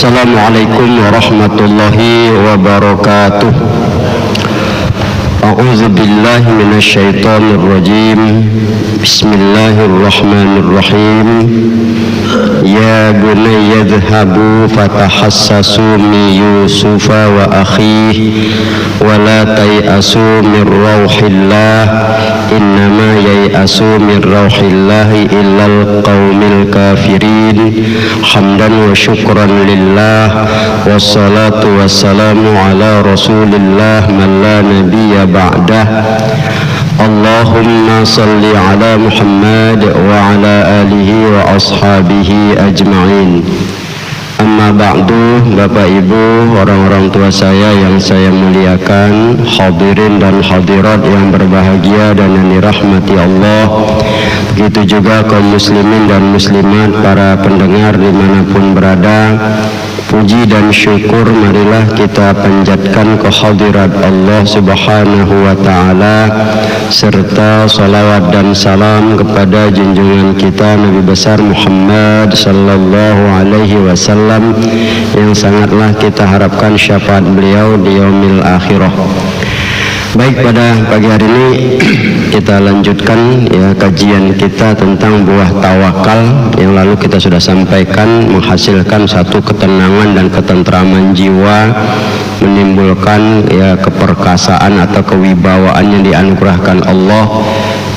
Assalamualaikum warahmatullahi wabarakatuh. A'udzu billahi minasyaitonir rajim. Bismillahirrahmanirrahim. Ya bunayya idhhabu fatahassasu min Yusufa wa akhihi wa la tay'asu min rauhillah innama yay'asu min rauhillahi illal qaumil kafirin. Hamdan wa syukran lillah wassalatu wassalamu ala rasulillah man la nabiyya ba'dah. Allahumma salli ala Muhammad wa ala alihi wa ashabihi ajma'in. Amma ba'du, Bapak Ibu, orang-orang tua saya yang saya muliakan, hadirin dan hadirat yang berbahagia dan yang dirahmati Allah, begitu juga kaum muslimin dan muslimat, para pendengar dimanapun berada. Puji dan syukur marilah kita panjatkan kehadirat Allah Subhanahu wa ta'ala, serta salawat dan salam kepada junjungan kita Nabi besar Muhammad sallallahu alaihi wasallam, yang sangatlah kita harapkan syafaat beliau di yaumil akhirah. Baik, pada pagi hari ini kita lanjutkan kajian kita tentang buah tawakal yang lalu kita sudah sampaikan menghasilkan satu ketenangan dan ketentraman jiwa, menimbulkan keperkasaan atau kewibawaan yang dianugerahkan Allah,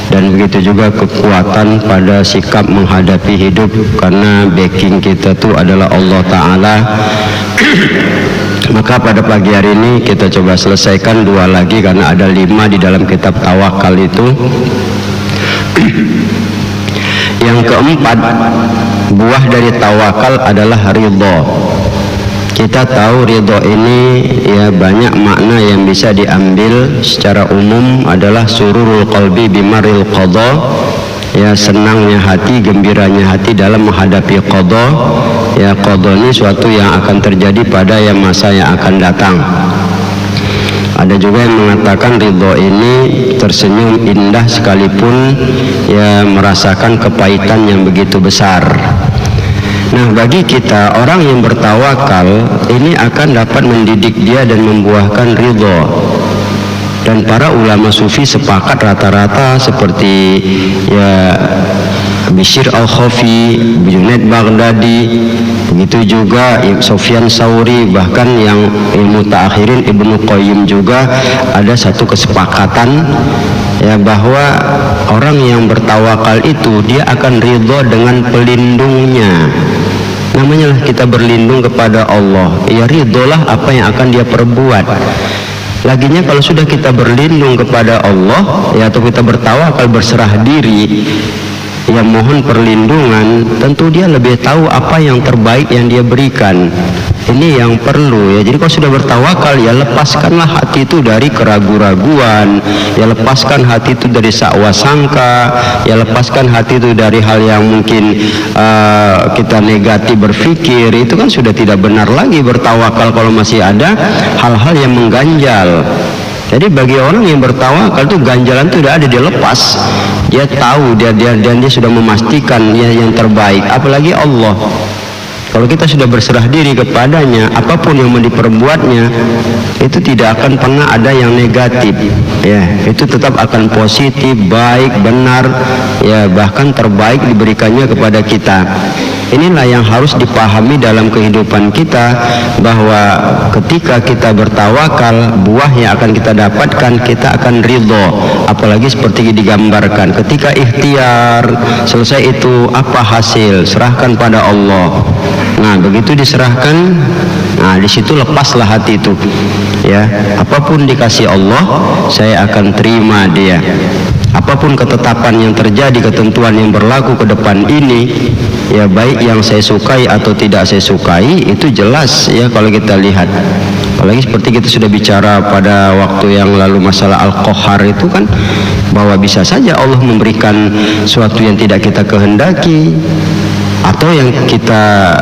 dan begitu juga kekuatan pada sikap menghadapi hidup karena backing kita itu adalah Allah Ta'ala. Maka pada pagi hari ini kita coba selesaikan dua lagi, karena ada 5 di dalam kitab tawakal itu. Yang keempat, buah dari tawakal adalah ridho. Kita tahu ridho ini banyak makna yang bisa diambil. Secara umum adalah sururul qalbi bimaril qadha, senangnya hati, gembiranya hati dalam menghadapi qadha. Qadha ini suatu yang akan terjadi pada masa yang akan datang. Ada juga yang mengatakan ridho ini tersenyum indah sekalipun merasakan kepahitan yang begitu besar. Nah, bagi kita orang yang bertawakal ini akan dapat mendidik dia dan membuahkan ridho. Dan para ulama sufi sepakat rata-rata seperti Bishr al-Khafi, Junaid Baghdadi, begitu juga Sufyan Tsauri, bahkan yang ilmu ta'akhirin Ibnu Qayyim juga ada satu kesepakatan bahwa orang yang bertawakal itu dia akan ridho dengan pelindungnya. Namanya lah kita berlindung kepada Allah, ridholah apa yang akan dia perbuat. Laginya kalau sudah kita berlindung kepada Allah atau kita bertawakal, berserah diri, mohon perlindungan, tentu dia lebih tahu apa yang terbaik yang dia berikan. Ini yang perlu Jadi kalau sudah bertawakal, lepaskanlah hati itu dari keraguan-raguan, lepaskan hati itu dari sakwa sangka, lepaskan hati itu dari hal yang mungkin kita negatif berpikir. Itu kan sudah tidak benar lagi bertawakal kalau masih ada hal-hal yang mengganjal. Jadi bagi orang yang bertawakal itu ganjalan itu sudah ada, dia lepas. Dia tahu dan dia sudah memastikan yang terbaik. Apalagi Allah. Kalau kita sudah berserah diri kepadanya, apapun yang mau diperbuatnya itu tidak akan pernah ada yang negatif. Itu tetap akan positif, baik, benar, bahkan terbaik diberikannya kepada kita. Inilah yang harus dipahami dalam kehidupan kita, bahwa ketika kita bertawakal, buah yang akan kita dapatkan, kita akan ridho. Apalagi seperti digambarkan, ketika ikhtiar selesai itu apa hasil, serahkan pada Allah. Nah, begitu diserahkan, di situ lepaslah hati itu. Apapun dikasih Allah, saya akan terima dia. Apapun ketetapan yang terjadi, ketentuan yang berlaku ke depan ini, baik yang saya sukai atau tidak saya sukai, itu jelas kalau kita lihat. Apalagi seperti kita sudah bicara pada waktu yang lalu masalah Al-Qahar itu kan, bahwa bisa saja Allah memberikan sesuatu yang tidak kita kehendaki, atau yang kita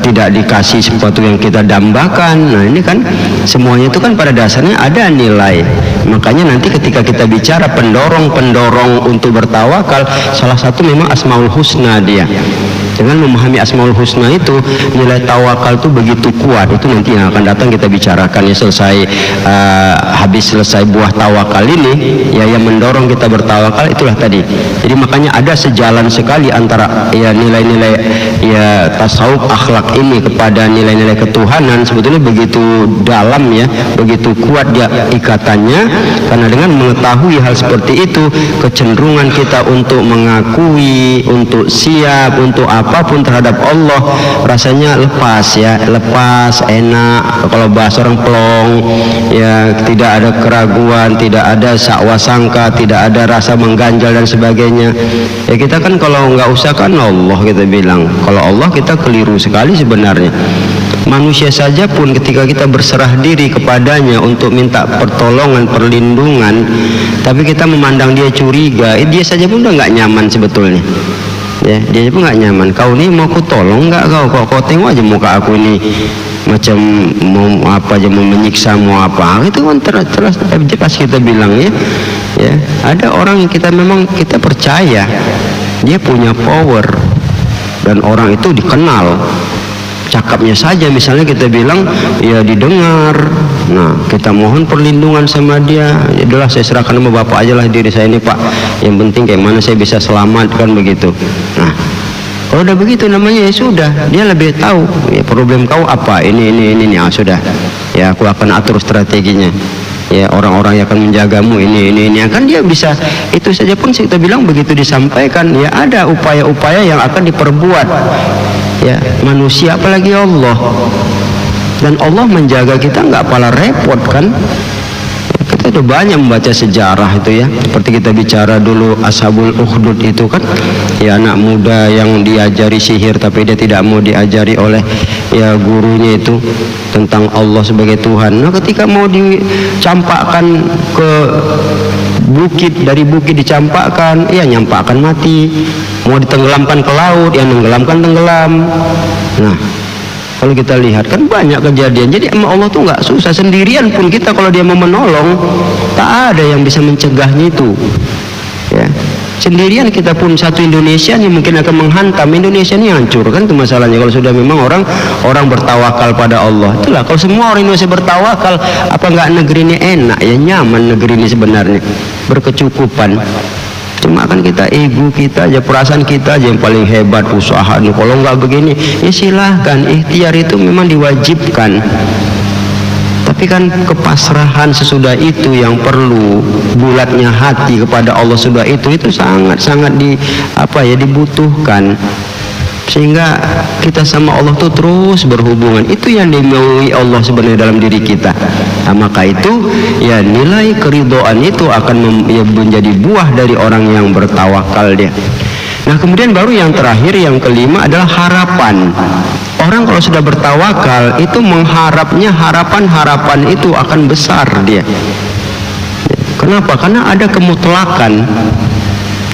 tidak dikasih sesuatu yang kita dambakan. Nah, ini kan semuanya itu kan pada dasarnya ada nilai. Makanya nanti ketika kita bicara pendorong-pendorong untuk bertawakal, salah satu memang Asmaul Husna dia. Dengan memahami Asmaul Husna itu, nilai tawakal itu begitu kuat. Itu nanti yang akan datang kita bicarakan ya, habis selesai buah tawakal ini ya, yang mendorong kita bertawakal itulah tadi. Jadi makanya ada sejalan sekali antara ya nilai-nilai ya tasawuf akhlak ini kepada nilai-nilai ketuhanan, sebetulnya begitu dalam ya, begitu kuat dia ikatannya. Karena dengan mengetahui hal seperti itu, kecenderungan kita untuk mengakui, untuk siap, untuk apapun terhadap Allah rasanya lepas ya, lepas, enak. Kalau bahasa orang plong ya, tidak ada keraguan, tidak ada sakwa sangka, tidak ada rasa mengganjal dan sebagainya. Ya kita kan kalau nggak usah kan Allah kita bilang, kalau Allah kita keliru sekali sebenarnya. Manusia saja pun ketika kita berserah diri kepadanya untuk minta pertolongan, perlindungan, tapi kita memandang dia curiga, dia saja pun udah nggak nyaman sebetulnya. Ya, dia pun nggak nyaman. Kau ini mau ku tolong nggak kau tengok aja muka aku ini macam mau apa aja, mau menyiksa mau apa. Itu kan jelas kita bilang ya. Ya, ada orang yang kita memang kita percaya dia punya power dan orang itu dikenal. Cakapnya saja misalnya kita bilang ya didengar. Nah kita mohon perlindungan sama dia. Itulah saya serahkan sama bapak aja lah diri saya ini pak. Yang penting kayak mana saya bisa selamat kan begitu. Nah kalau udah begitu namanya ya sudah, dia lebih tahu ya problem kau apa, ini ya sudah. Ya aku akan atur strateginya. Ya orang-orang yang akan menjagamu ini kan dia bisa. Itu saja pun kita bilang begitu disampaikan ya ada upaya-upaya yang akan diperbuat ya manusia, apalagi Allah. Dan Allah menjaga kita nggak pala repot kan. Kita udah banyak membaca sejarah itu ya, seperti kita bicara dulu Ashabul Ukhdud itu kan ya, anak muda yang diajari sihir tapi dia tidak mau diajari oleh ya gurunya itu tentang Allah sebagai Tuhan. Nah ketika mau dicampakkan ke bukit, dari bukit dicampakkan ya nyampakkan mati, mau ditenggelamkan ke laut ya tenggelam. Nah kalau kita lihat kan banyak kejadian. Jadi Allah tuh nggak susah, sendirian pun kita kalau dia mau menolong tak ada yang bisa mencegahnya itu ya. Sendirian kita pun satu Indonesia yang mungkin akan menghantam Indonesia ini, hancur kan itu masalahnya. Kalau sudah memang orang bertawakal pada Allah, itulah kalau semua orang Indonesia bertawakal, apa nggak negeri ini enak ya, nyaman negeri ini sebenarnya, berkecukupan. Cuma kan kita ego kita aja, perasaan kita aja yang paling hebat usaha nih. Kalau nggak begini ya silahkan, ikhtiar itu memang diwajibkan. Tapi kan kepasrahan sesudah itu yang perlu, bulatnya hati kepada Allah sudah itu sangat dibutuhkan. Sehingga kita sama Allah tuh terus berhubungan. Itu yang dimaui Allah sebenarnya dalam diri kita. Nah, maka itu ya nilai keridhaan itu akan menjadi buah dari orang yang bertawakal dia. Nah kemudian baru yang terakhir, yang kelima adalah harapan. Orang kalau sudah bertawakal itu mengharapnya, harapan itu akan besar dia. Kenapa? Karena ada kemutlakan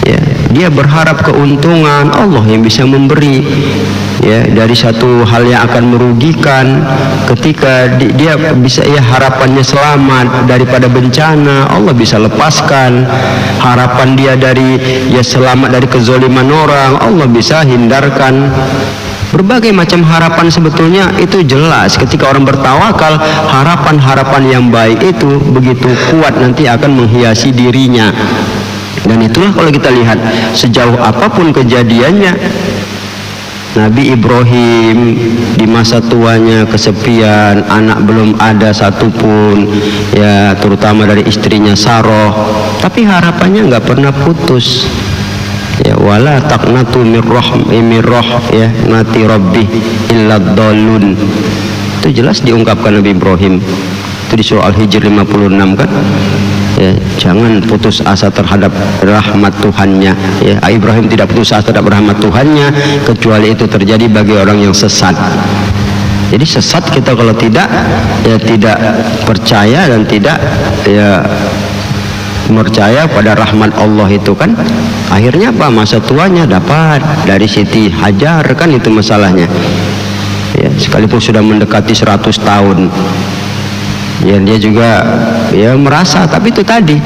ya, dia berharap keuntungan, Allah yang bisa memberi ya dari satu hal yang akan merugikan. Ketika dia bisa ya harapannya selamat daripada bencana, Allah bisa lepaskan. Harapan dia dari ya selamat dari kezoliman orang, Allah bisa hindarkan. Berbagai macam harapan sebetulnya itu jelas. Ketika orang bertawakal, harapan-harapan yang baik itu begitu kuat nanti akan menghiasi dirinya. Dan itulah kalau kita lihat sejauh apapun kejadiannya, Nabi Ibrahim di masa tuanya kesepian, anak belum ada satupun ya, terutama dari istrinya Sarah, tapi harapannya nggak pernah putus ya, wala taqnatu ya nati rabbi illa dhalun. Itu jelas diungkapkan Nabi Ibrahim itu di surah Al-Hijr 56 kan ya, jangan putus asa terhadap rahmat Tuhannya ya. Ibrahim tidak putus asa terhadap rahmat Tuhannya kecuali itu terjadi bagi orang yang sesat. Jadi sesat kita kalau tidak ya tidak percaya dan tidak ya percaya pada rahmat Allah itu kan akhirnya apa, masa tuanya dapat dari Siti Hajar kan, itu masalahnya ya, sekalipun sudah mendekati 100 tahun ya dia juga ya merasa. Tapi itu tadi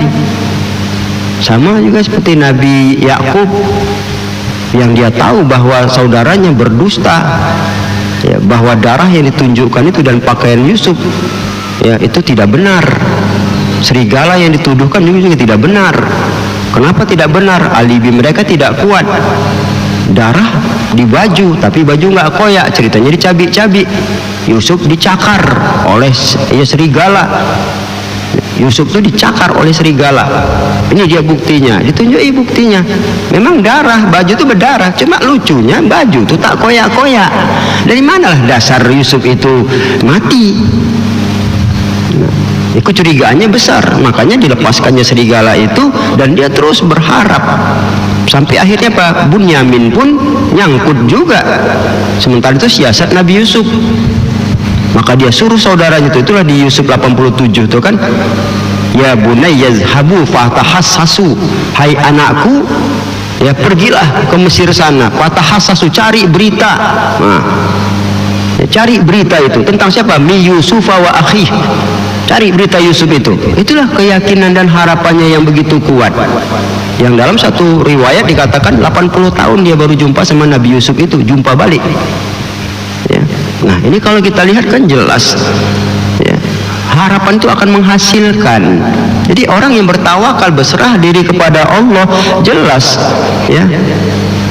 sama juga seperti Nabi Yakub yang dia tahu bahwa saudaranya berdusta, ya, bahwa darah yang ditunjukkan itu dan pakaian Yusuf, ya, itu tidak benar. Serigala yang dituduhkan juga tidak benar. Kenapa tidak benar? Alibi mereka tidak kuat. Darah di baju, tapi baju nggak koyak, ceritanya dicabik-cabik. Yusuf dicakar oleh serigala. Yusuf itu dicakar oleh serigala. Ini dia buktinya, ditunjuki buktinya. Memang darah, baju itu berdarah. Cuma lucunya baju itu tak koyak-koyak. Dari manalah dasar Yusuf itu mati? Itu curigaannya besar, makanya dilepaskannya serigala itu, dan dia terus berharap sampai akhirnya Pak Bunyamin pun nyangkut juga. Sementara itu siasat Nabi Yusuf, maka dia suruh saudaranya itulah di Yusuf 87 itu kan, ya bunayya yazhabu fatahassasu, hai anakku, ya pergilah ke Mesir sana, fatahassasu, cari berita. Nah, ya, cari berita itu tentang siapa? Mi Yusufa wa akhih. Cari berita Yusuf itu. Itulah keyakinan dan harapannya yang begitu kuat. Yang dalam satu riwayat dikatakan 80 tahun dia baru jumpa sama Nabi Yusuf itu, jumpa balik. Ya. Nah, ini kalau kita lihat kan jelas, ya, harapan itu akan menghasilkan. Jadi orang yang bertawakal, berserah diri kepada Allah, jelas, ya,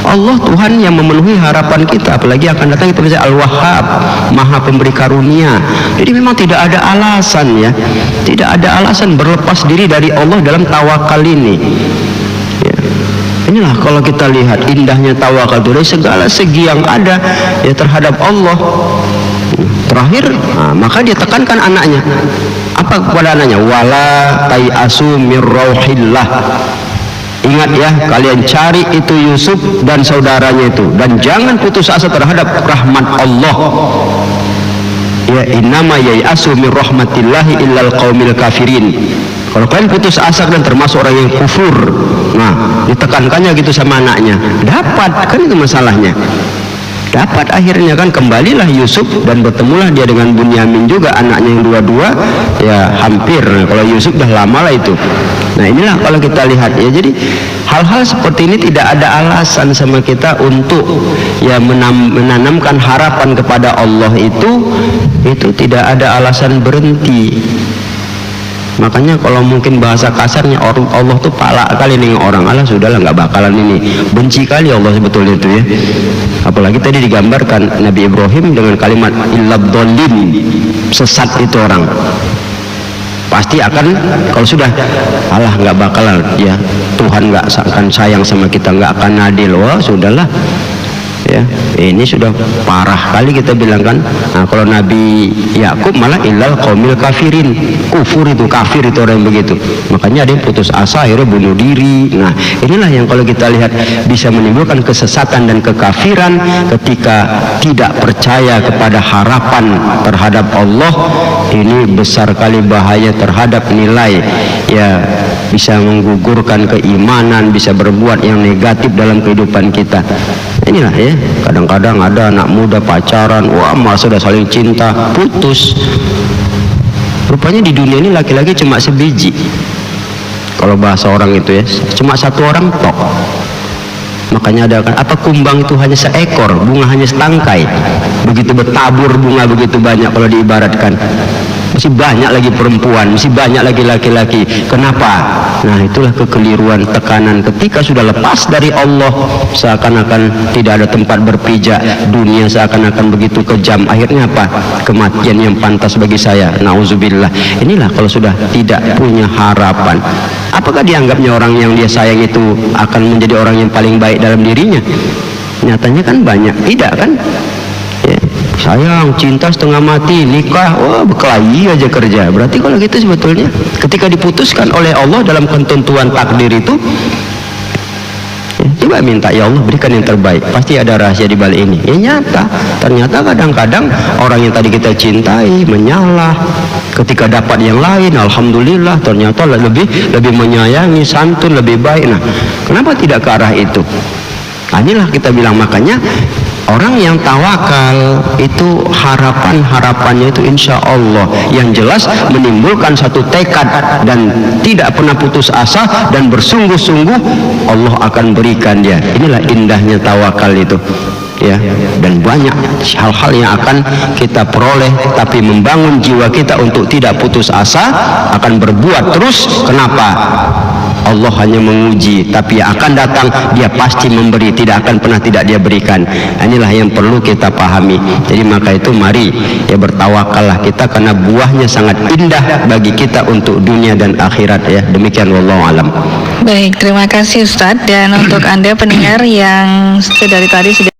Allah Tuhan yang memenuhi harapan kita. Apalagi akan datang kita bisa Al-Wahhab, Maha Pemberi Karunia. Jadi memang tidak ada alasan, ya, tidak ada alasan berlepas diri dari Allah dalam tawakal ini. Ya. Inilah kalau kita lihat indahnya tawakal dari segala segi yang ada, ya, terhadap Allah. Terakhir, maka dia tekankan anaknya. Apa kepada anaknya? Wala tayasu mir rauhillah. Ingat ya, kalian cari itu Yusuf dan saudaranya itu, dan jangan putus asa terhadap rahmat Allah. Ya, innama yayasu min rahmatillahi illal qaumil kafirin. Kalau kalian putus asa dan termasuk orang yang kufur, nah, ditekankannya gitu sama anaknya. Dapat, kan itu masalahnya. Dapat akhirnya kan, kembalilah Yusuf dan bertemulah dia dengan Bunyamin juga, anaknya yang dua-dua, ya hampir. Nah, kalau Yusuf dah lama lah itu. Nah, inilah kalau kita lihat, ya, jadi hal-hal seperti ini tidak ada alasan sama kita untuk, ya, menanamkan harapan kepada Allah itu tidak ada alasan berhenti. Makanya kalau mungkin bahasa kasarnya, Allah tuh palak kali nih orang, Allah sudahlah nggak bakalan ini, benci kali Allah sebetulnya itu, ya. Apalagi tadi digambarkan Nabi Ibrahim dengan kalimat illad-dhalin, sesat itu orang. Pasti akan, kalau sudah Allah nggak bakalan, ya, Tuhan nggak akan sayang sama kita, nggak akan adil, wah sudahlah, ya, ini sudah parah kali kita bilang kan. Nah, kalau Nabi Yakub malah illal qaumil kafirin, kufur itu, kafir itu orang yang begitu. Makanya ada yang putus asa akhirnya bunuh diri. Nah, inilah yang kalau kita lihat bisa menimbulkan kesesatan dan kekafiran ketika tidak percaya kepada harapan terhadap Allah. Ini besar kali bahaya terhadap nilai, ya, bisa menggugurkan keimanan, bisa berbuat yang negatif dalam kehidupan kita. Inilah, ya, kadang-kadang ada anak muda pacaran, wah masa sudah saling cinta, putus. Rupanya di dunia ini laki-laki cuma sebiji. Kalau bahasa orang itu, ya, cuma satu orang tok. Makanya ada kan, apa kumbang itu hanya seekor, bunga hanya setangkai. Begitu bertabur bunga begitu banyak kalau diibaratkan. Masih banyak lagi perempuan, masih banyak lagi laki-laki. Kenapa? Nah, itulah kekeliruan, tekanan. Ketika sudah lepas dari Allah, seakan-akan tidak ada tempat berpijak. Dunia seakan-akan begitu kejam. Akhirnya apa? Kematian yang pantas bagi saya. Nauzubillah. Inilah kalau sudah tidak punya harapan. Apakah dianggapnya orang yang dia sayang itu akan menjadi orang yang paling baik dalam dirinya? Nyatanya kan banyak tidak, kan? Ya, sayang, cinta setengah mati, nikah, wah berkelahi aja kerja. Berarti kalau gitu sebetulnya ketika diputuskan oleh Allah dalam ketentuan takdir itu, ya, coba minta, ya Allah berikan yang terbaik. Pasti ada rahasia di balik ini. Ya nyata, ternyata kadang-kadang orang yang tadi kita cintai menyalah. Ketika dapat yang lain, alhamdulillah, ternyata lebih menyayangi, santun, lebih baik. Nah, kenapa tidak ke arah itu? Nah, inilah kita bilang, makanya Orang yang tawakal itu harapannya itu insya Allah yang jelas menimbulkan satu tekad dan tidak pernah putus asa dan bersungguh-sungguh, Allah akan berikan dia. Inilah indahnya tawakal itu, ya. Dan banyak hal-hal yang akan kita peroleh, tapi membangun jiwa kita untuk tidak putus asa, akan berbuat terus. Kenapa? Allah hanya menguji, tapi yang akan datang dia pasti memberi, tidak akan pernah tidak dia berikan. Inilah yang perlu kita pahami. Jadi maka itu mari ya bertawakallah kita, karena buahnya sangat indah bagi kita untuk dunia dan akhirat, ya. Demikian wallahu alam. Baik, terima kasih Ustadz. Dan untuk Anda pendengar yang dari tadi sudah